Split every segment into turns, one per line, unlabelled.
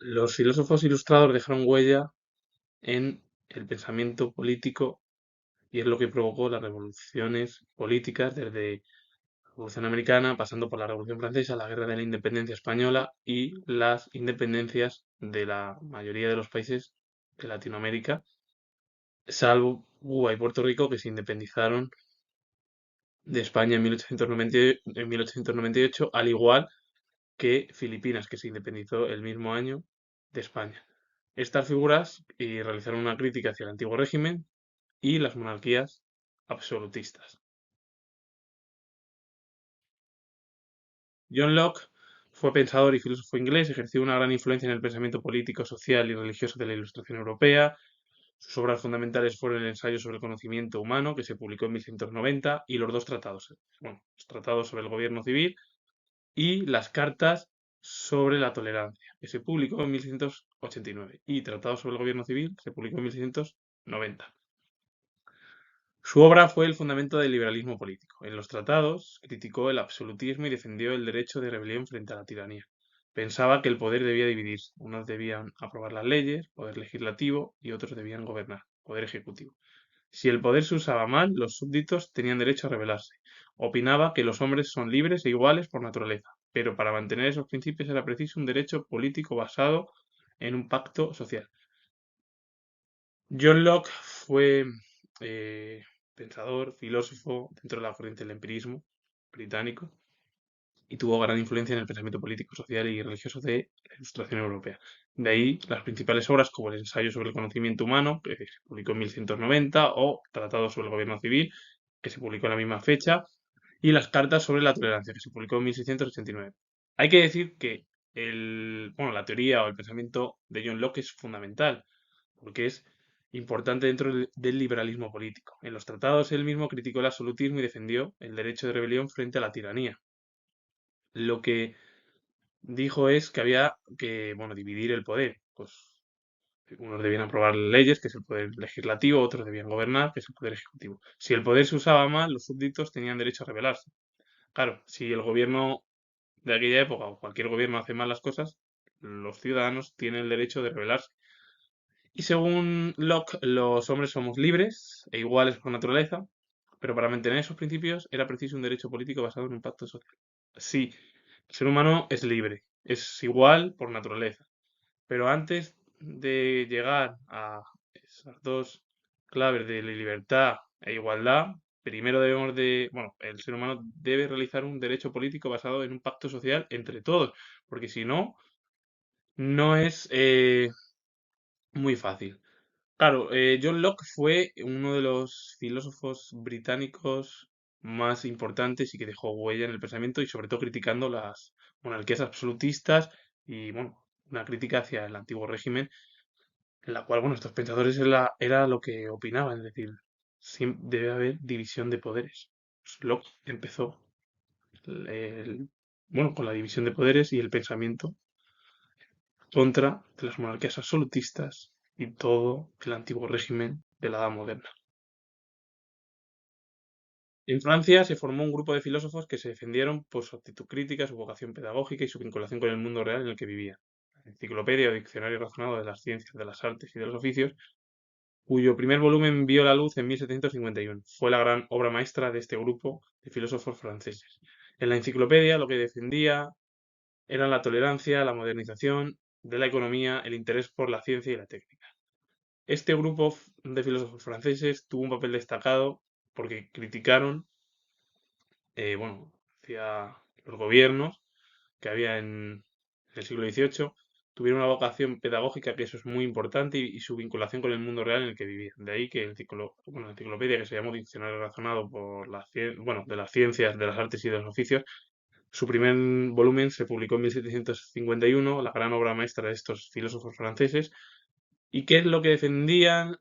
Los filósofos ilustrados dejaron huella en el pensamiento político y es lo que provocó las revoluciones políticas desde la Revolución Americana, pasando por la Revolución Francesa, la Guerra de la Independencia Española y las independencias de la mayoría de los países de Latinoamérica, salvo Cuba y Puerto Rico, que se independizaron de España en 1898, al igual que Filipinas, que se independizó el mismo año de España. Estas figuras realizaron una crítica hacia el antiguo régimen y las monarquías absolutistas. John Locke fue pensador y filósofo inglés, ejerció una gran influencia en el pensamiento político, social y religioso de la Ilustración europea. Sus obras fundamentales fueron el ensayo sobre el conocimiento humano, que se publicó en 1690, y los dos tratados, bueno, los tratados sobre el gobierno civil y las cartas sobre la tolerancia, que se publicó en 1689, y Tratado sobre el Gobierno Civil se publicó en 1690. Su obra fue el fundamento del liberalismo político. En los tratados criticó el absolutismo y defendió el derecho de rebelión frente a la tiranía. Pensaba que el poder debía dividirse. Unos debían aprobar las leyes, poder legislativo, y otros debían gobernar, poder ejecutivo. Si el poder se usaba mal, los súbditos tenían derecho a rebelarse. Opinaba que los hombres son libres e iguales por naturaleza, pero para mantener esos principios era preciso un derecho político basado en un pacto social. John Locke fue eh, pensador, filósofo dentro de la corriente del empirismo británico y tuvo gran influencia en el pensamiento político, social y religioso de la Ilustración europea. De ahí las principales obras como el Ensayo sobre el conocimiento humano, que se publicó en 1190, o Tratado sobre el gobierno civil, que se publicó en la misma fecha, y las Cartas sobre la tolerancia, que se publicó en 1689. Hay que decir que la teoría o el pensamiento de John Locke es fundamental, porque es importante dentro del liberalismo político. En los tratados él mismo criticó el absolutismo y defendió el derecho de rebelión frente a la tiranía. Lo que dijo es que había que, bueno, dividir el poder. Pues unos debían aprobar leyes, que es el poder legislativo, otros debían gobernar, que es el poder ejecutivo. Si el poder se usaba mal, los súbditos tenían derecho a rebelarse. Claro, si el gobierno de aquella época o cualquier gobierno hace mal las cosas, los ciudadanos tienen el derecho de rebelarse. Y según Locke, los hombres somos libres e iguales por naturaleza, pero para mantener esos principios era preciso un derecho político basado en un pacto social. Sí, el ser humano es libre, es igual por naturaleza, pero antes de llegar a esas dos claves de libertad e igualdad, primero el ser humano debe realizar un derecho político basado en un pacto social entre todos, porque si no, no es muy fácil. Claro, John Locke fue uno de los filósofos británicos más importantes y que dejó huella en el pensamiento y sobre todo criticando las monarquías absolutistas y, bueno, una crítica hacia el antiguo régimen en la cual, bueno, estos pensadores era lo que opinaban, es decir, debe haber división de poderes. Pues Locke empezó con la división de poderes y el pensamiento contra de las monarquías absolutistas y todo el antiguo régimen de la Edad Moderna. En Francia se formó un grupo de filósofos que se defendieron por su actitud crítica, su vocación pedagógica y su vinculación con el mundo real en el que vivían. La Enciclopedia o Diccionario Razonado de las Ciencias, de las Artes y de los Oficios, cuyo primer volumen vio la luz en 1751. Fue la gran obra maestra de este grupo de filósofos franceses. En la enciclopedia lo que defendía eran la tolerancia, la modernización de la economía, el interés por la ciencia y la técnica. Este grupo de filósofos franceses tuvo un papel destacado porque criticaron, hacia los gobiernos que había en el siglo XVIII, tuvieron una vocación pedagógica, que eso es muy importante, y su vinculación con el mundo real en el que vivían. De ahí que la enciclopedia, que se llamó Diccionario Razonado de las ciencias, de las artes y de los oficios, su primer volumen se publicó en 1751, la gran obra maestra de estos filósofos franceses. ¿Y qué es lo que defendían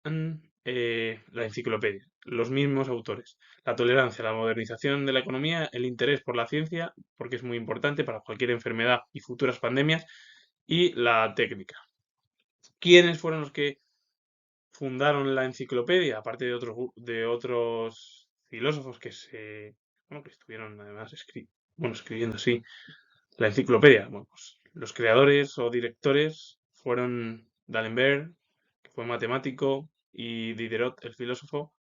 la enciclopedia? Los mismos autores. La tolerancia, la modernización de la economía, el interés por la ciencia, porque es muy importante para cualquier enfermedad y futuras pandemias, y la técnica. ¿Quiénes fueron los que fundaron la enciclopedia? Aparte de otros filósofos que estuvieron además escribiendo así la enciclopedia. Bueno, pues Los creadores o directores fueron D'Alembert, que fue matemático, y Diderot, el filósofo,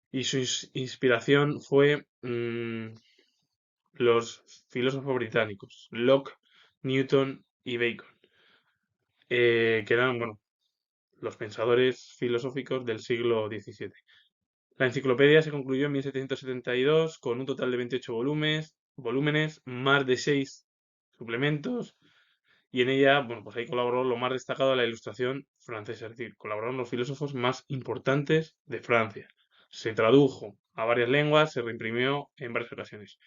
y su inspiración fue los filósofos británicos, Locke, Newton y Bacon, que eran, bueno, los pensadores filosóficos del siglo XVII. La enciclopedia se concluyó en 1772 con un total de 28 volúmenes, más de 6 suplementos, y en ella, bueno, pues ahí colaboró lo más destacado de la ilustración francesa, es decir, colaboraron los filósofos más importantes de Francia. Se tradujo a varias lenguas, se reimprimió en varias ocasiones.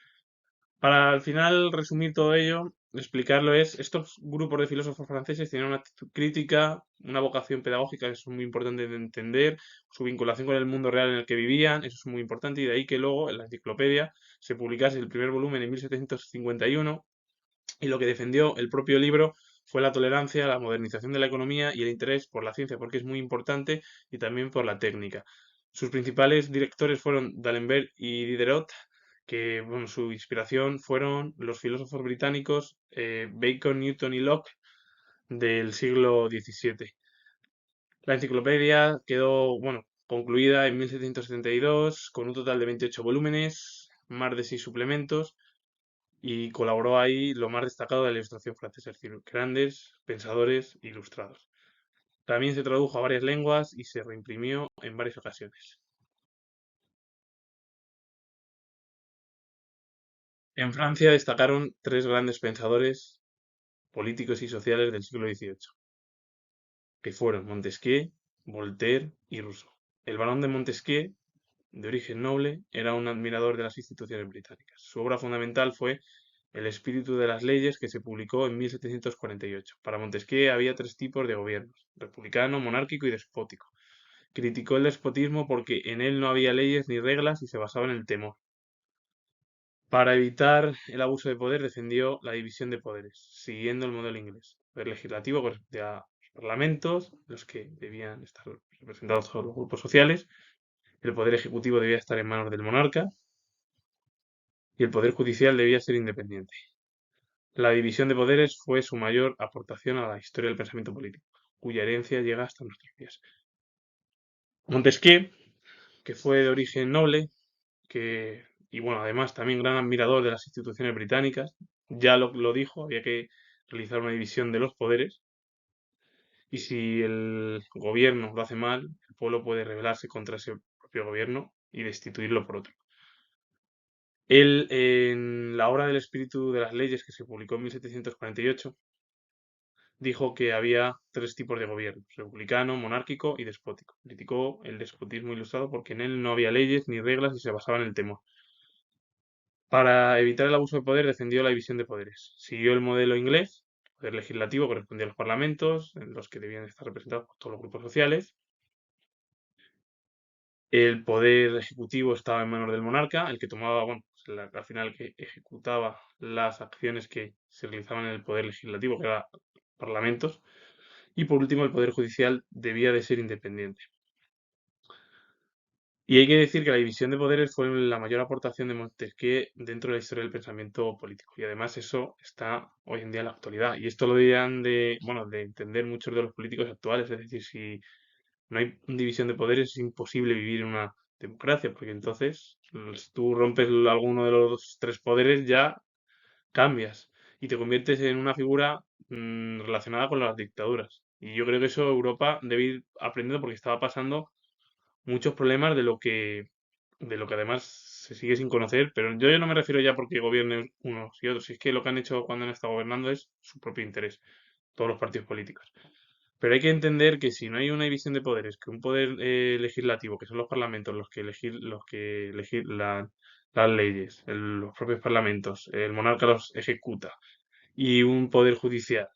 Para al final resumir todo ello, explicarlo es, estos grupos de filósofos franceses tenían una actitud crítica, una vocación pedagógica, eso es muy importante de entender, su vinculación con el mundo real en el que vivían, eso es muy importante, y de ahí que luego en la enciclopedia se publicase el primer volumen en 1751 y lo que defendió el propio libro fue la tolerancia, la modernización de la economía y el interés por la ciencia, porque es muy importante, y también por la técnica. Sus principales directores fueron D'Alembert y Diderot, que bueno, su inspiración fueron los filósofos británicos Bacon, Newton y Locke del siglo XVII. La enciclopedia quedó, bueno, concluida en 1772 con un total de 28 volúmenes, más de 6 suplementos, y colaboró ahí lo más destacado de la ilustración francesa, es decir, grandes pensadores ilustrados. También se tradujo a varias lenguas y se reimprimió en varias ocasiones. En Francia destacaron tres grandes pensadores políticos y sociales del siglo XVIII, que fueron Montesquieu, Voltaire y Rousseau. El barón de Montesquieu, de origen noble, era un admirador de las instituciones británicas. Su obra fundamental fue El espíritu de las leyes, que se publicó en 1748. Para Montesquieu había tres tipos de gobiernos: republicano, monárquico y despótico. Criticó el despotismo porque en él no había leyes ni reglas y se basaba en el temor. Para evitar el abuso de poder defendió la división de poderes, siguiendo el modelo inglés. El poder legislativo correspondía a los parlamentos, los que debían estar representados todos los grupos sociales. El poder ejecutivo debía estar en manos del monarca y el poder judicial debía ser independiente. La división de poderes fue su mayor aportación a la historia del pensamiento político, cuya herencia llega hasta nuestros días. Montesquieu, que fue de origen noble, y bueno, además también gran admirador de las instituciones británicas, ya lo dijo, había que realizar una división de los poderes, y si el gobierno lo hace mal, el pueblo puede rebelarse contra ese propio gobierno y destituirlo por otro. Él, en la obra del espíritu de las leyes, que se publicó en 1748, dijo que había tres tipos de gobierno: republicano, monárquico y despótico. Criticó el despotismo ilustrado porque en él no había leyes ni reglas y se basaba en el temor. Para evitar el abuso de poder defendió la división de poderes. Siguió el modelo inglés: el poder legislativo correspondía a los parlamentos, en los que debían estar representados por todos los grupos sociales. El poder ejecutivo estaba en manos del monarca, el que tomaba, bueno, pues al final el que ejecutaba las acciones que se realizaban en el poder legislativo, que era parlamentos. Y por último, el poder judicial debía de ser independiente. Y hay que decir que la división de poderes fue la mayor aportación de Montesquieu dentro de la historia del pensamiento político. Y además eso está hoy en día en la actualidad. Y esto lo deberían de, bueno, de entender muchos de los políticos actuales. Es decir, si no hay división de poderes es imposible vivir en una democracia, porque entonces si tú rompes alguno de los tres poderes ya cambias y te conviertes en una figura relacionada con las dictaduras. Y yo creo que eso Europa debe ir aprendiendo, porque estaba pasando muchos problemas de lo que además se sigue sin conocer, pero yo no me refiero ya porque gobiernen unos y otros, es que lo que han hecho cuando han estado gobernando es su propio interés, todos los partidos políticos. Pero hay que entender que si no hay una división de poderes, que un poder legislativo, que son los parlamentos los que las leyes, los propios parlamentos, el monarca los ejecuta, y un poder judicial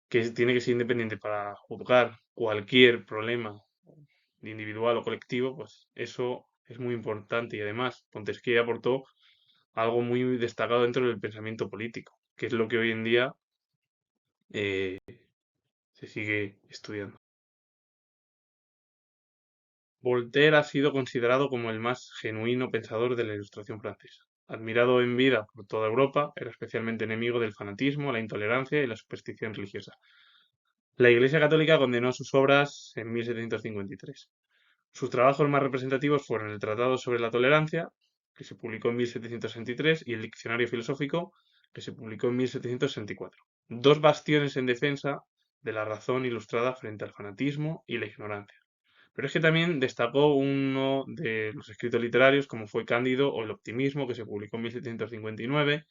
que tiene que ser independiente para juzgar cualquier problema individual o colectivo, pues eso es muy importante. Y además, Montesquieu aportó algo muy destacado dentro del pensamiento político, que es lo que hoy en día eh, se sigue estudiando. Voltaire ha sido considerado como el más genuino pensador de la Ilustración francesa. admirado en vida por toda Europa, era especialmente enemigo del fanatismo, la intolerancia y la superstición religiosa. La Iglesia Católica condenó sus obras en 1753. Sus trabajos más representativos fueron el Tratado sobre la Tolerancia, que se publicó en 1763, y el Diccionario Filosófico, que se publicó en 1764. Dos bastiones en defensa de la razón ilustrada frente al fanatismo y la ignorancia. Pero es que también destacó uno de los escritos literarios, como fue Cándido o El optimismo, que se publicó en 1759,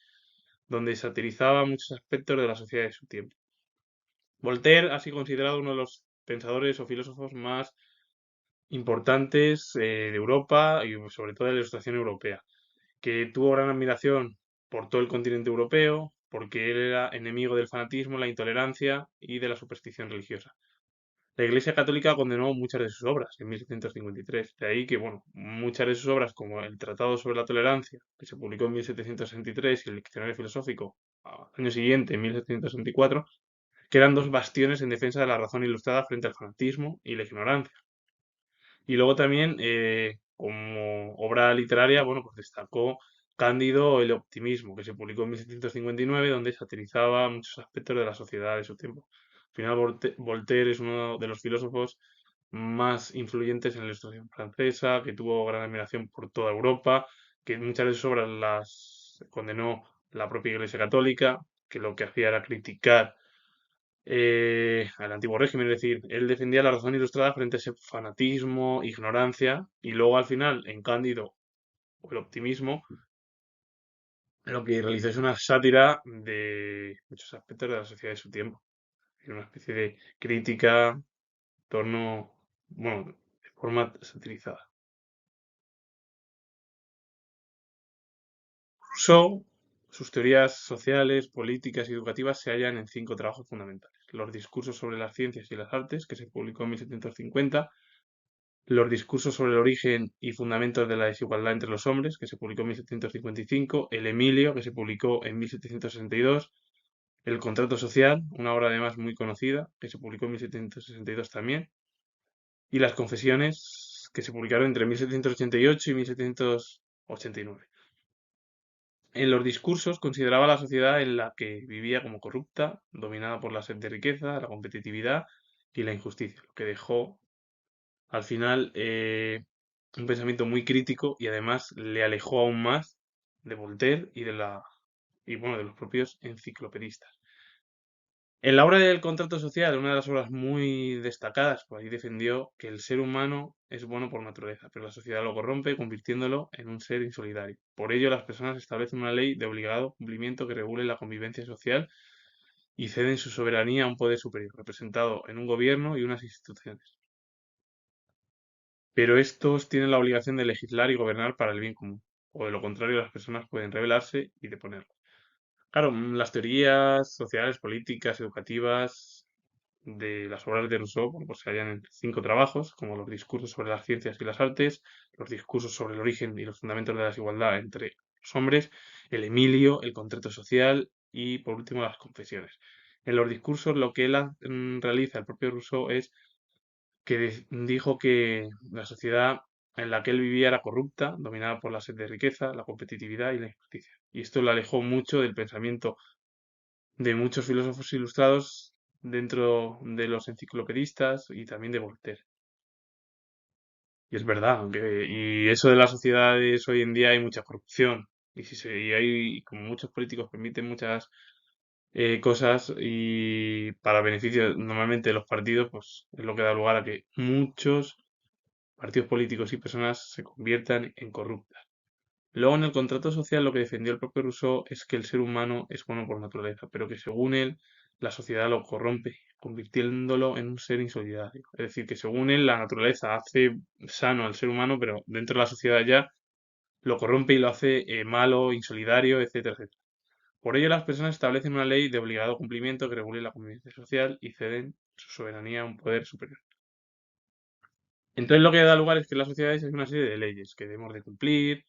donde satirizaba muchos aspectos de la sociedad de su tiempo. Voltaire ha sido considerado uno de los pensadores o filósofos más importantes de Europa y sobre todo de la Ilustración europea, que tuvo gran admiración por todo el continente europeo, porque él era enemigo del fanatismo, la intolerancia y de la superstición religiosa. La Iglesia Católica condenó muchas de sus obras en 1753. De ahí que, bueno, muchas de sus obras, como el Tratado sobre la Tolerancia, que se publicó en 1763, y el Diccionario Filosófico al año siguiente, en 1764, que eran dos bastiones en defensa de la razón ilustrada frente al fanatismo y la ignorancia. Y luego también, como obra literaria, bueno, pues destacó Cándido el optimismo, que se publicó en 1759, donde satirizaba muchos aspectos de la sociedad de su tiempo. Al final, Voltaire es uno de los filósofos más influyentes en la Ilustración francesa, que tuvo gran admiración por toda Europa, que muchas de sus obras las condenó la propia Iglesia Católica, que lo que hacía era criticar al antiguo régimen, es decir, él defendía la razón ilustrada frente a ese fanatismo, ignorancia, y luego al final, en Cándido o el optimismo, lo que realizó es una sátira de muchos aspectos de la sociedad de su tiempo, en una especie de crítica en torno, bueno, de forma satirizada. Rousseau, sus teorías sociales, políticas y educativas se hallan en cinco trabajos fundamentales. Los discursos sobre las ciencias y las artes, que se publicó en 1750, Los discursos sobre el origen y fundamentos de la desigualdad entre los hombres, que se publicó en 1755, El Emilio, que se publicó en 1762, El contrato social, una obra además muy conocida, que se publicó en 1762 también, y Las confesiones, que se publicaron entre 1788 y 1789. En los discursos consideraba la sociedad en la que vivía como corrupta, dominada por la sed de riqueza, la competitividad y la injusticia, lo que dejó al final un pensamiento muy crítico y además le alejó aún más de Voltaire y bueno, de los propios enciclopedistas. En la obra del contrato social, una de las obras muy destacadas, pues ahí defendió que el ser humano es bueno por naturaleza, pero la sociedad lo corrompe, convirtiéndolo en un ser insolidario. Por ello, las personas establecen una ley de obligado cumplimiento que regule la convivencia social y ceden su soberanía a un poder superior, representado en un gobierno y unas instituciones. Pero estos tienen la obligación de legislar y gobernar para el bien común, o de lo contrario las personas pueden rebelarse y deponerlo. Claro, las teorías sociales, políticas, educativas de las obras de Rousseau, bueno, pues se hallan en cinco trabajos, como los discursos sobre las ciencias y las artes, los discursos sobre el origen y los fundamentos de la desigualdad entre los hombres, el Emilio, el contrato social y, por último, las confesiones. En los discursos lo que él realiza, el propio Rousseau, es que dijo que la sociedad en la que él vivía era corrupta, dominada por la sed de riqueza, la competitividad y la injusticia. Y esto lo alejó mucho del pensamiento de muchos filósofos ilustrados dentro de los enciclopedistas y también de Voltaire. Y es verdad, y eso de las sociedades hoy en día hay mucha corrupción. Y hay, como muchos políticos permiten muchas cosas y para beneficio normalmente de los partidos, pues es lo que da lugar a que muchos partidos políticos y personas se conviertan en corruptas. Luego, en el contrato social, lo que defendió el propio Rousseau es que el ser humano es bueno por naturaleza, pero que según él, la sociedad lo corrompe, convirtiéndolo en un ser insolidario. Es decir, que según él, la naturaleza hace sano al ser humano, pero dentro de la sociedad ya lo corrompe y lo hace malo, insolidario, etcétera, etcétera. Por ello, las personas establecen una ley de obligado cumplimiento que regule la convivencia social y ceden su soberanía a un poder superior. Entonces lo que da lugar es que en las sociedades hay una serie de leyes que debemos de cumplir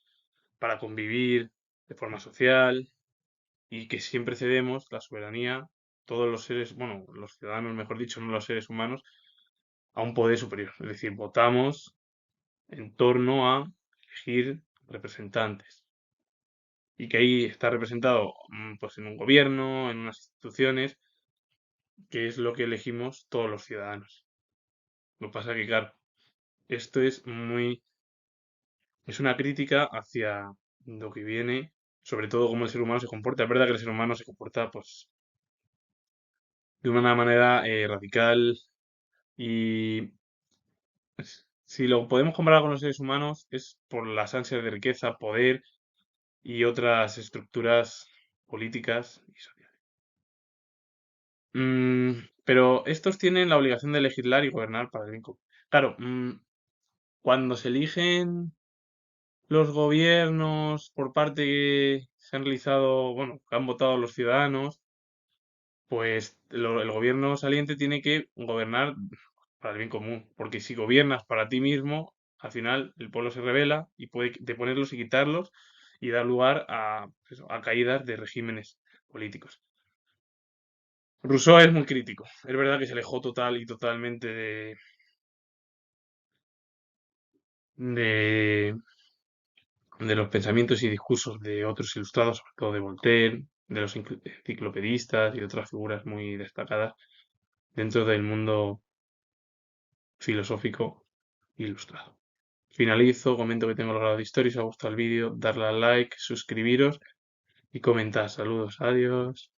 para convivir de forma social y que siempre cedemos la soberanía, todos los seres, bueno, los ciudadanos, mejor dicho, no los seres humanos, a un poder superior. Es decir, votamos en torno a elegir representantes. y que ahí está representado pues en un gobierno, en unas instituciones, que es lo que elegimos todos los ciudadanos. Lo que pasa que, claro, esto es una crítica hacia lo que viene, sobre todo cómo el ser humano se comporta. Es verdad que el ser humano se comporta pues de una manera radical y si lo podemos comparar con los seres humanos es por las ansias de riqueza, poder y otras estructuras políticas y sociales. Pero estos tienen la obligación de legislar y gobernar para el bien común. Claro, cuando se eligen los gobiernos por parte que se han realizado, bueno, que han votado los ciudadanos, pues el gobierno saliente tiene que gobernar para el bien común, porque si gobiernas para ti mismo, al final el pueblo se revela y puede deponerlos y quitarlos y dar lugar a, pues eso, a caídas de regímenes políticos. Rousseau es muy crítico. Es verdad que se alejó total y totalmente de, de los pensamientos y discursos de otros ilustrados, sobre todo de Voltaire, de los enciclopedistas y de otras figuras muy destacadas dentro del mundo filosófico ilustrado. Finalizo, comento que tengo los grados de historia, si os ha gustado el vídeo, darle al like, suscribiros y comentar. Saludos, adiós.